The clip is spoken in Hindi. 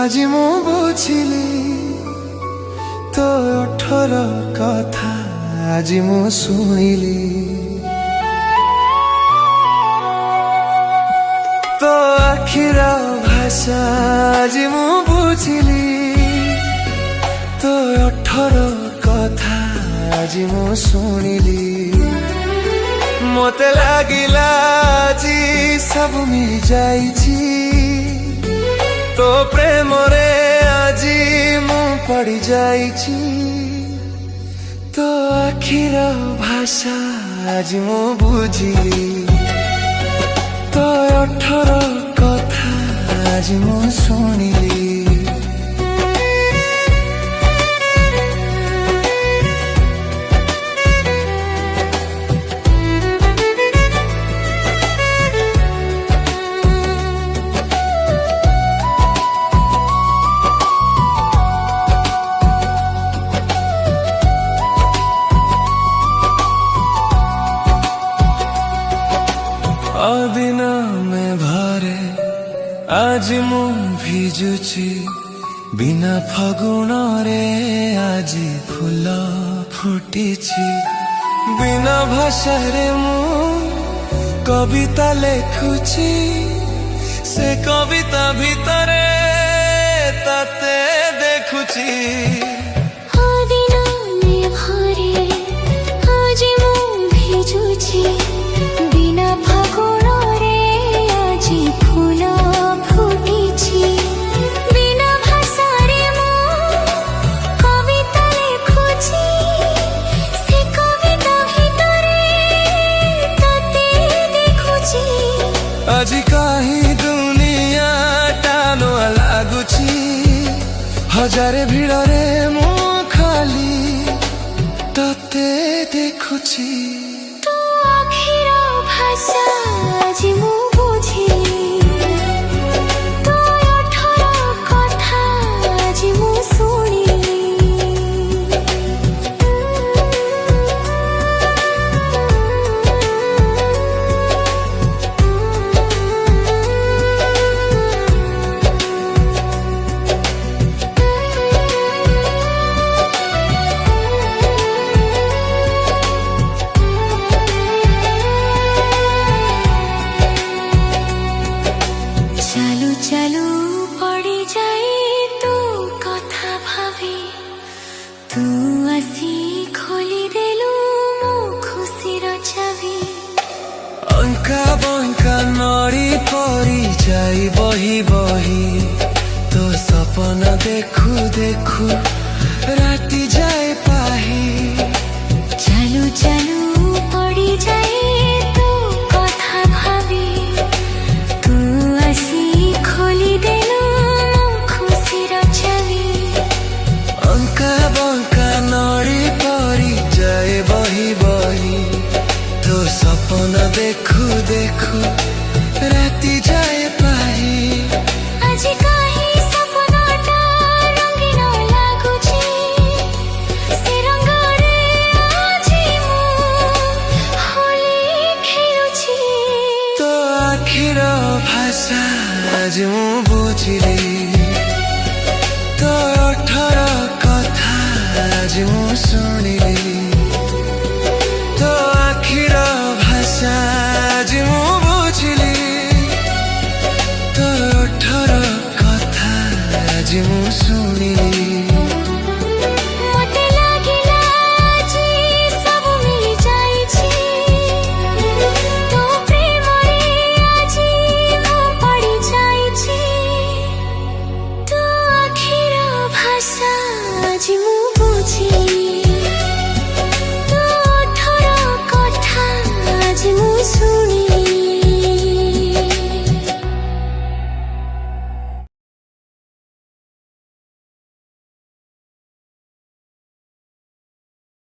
আজি মু বুঝিলি তো ওঠর কথা আজি মু শুনিলি তো আখির ভাষা আজি মু বুঝিলি তো ওঠর কথা আজি মু শুনিলি মতে লাগিলা আজি সব মিলি যাইছি তো প্রেমরে আজি মু পড়ি যাইছি তো আখির ভাষা আজি মু বুঝিলি তো ওঠর কথা আজি মু শুনিলি अदिन में भरे आज मु भिजुची बिना फगुण रे आज फूल फुटिची बिना भाषा रे मु कविता लेखुची से कविता भितरे ताते देखुची আজি কাহি দুনিয়া টানো লাগুছি হজারে ভিড়রে মু খালি ততে দেখুছি তো আখির ভাষা আজি মু বুঝিলি তো ওঠর কথা আজি মু শুনিলি चालू पड़ी जाए तू कथा भावी तू आसी खोली देलु मो खुशीर छवि अंका बंका नड़ी पड़ी जाई बही बही तो सपना देखू देखू राती जाए पाही चालू चालू पड़ी जाए तू कथा भावी तू आसी खोली देलु खुशीर छवि अंका बंका नड़ी पड़ी जाए बही बही तो सपना देखू देखू राती जाए पाही आज काहे सपनाटा रंगीन लागुची से रंगरे आजी मु होली खेलुची तो आखिर भाषा आज मु बुझिली तो ओठर कथा आज मु शुनिली।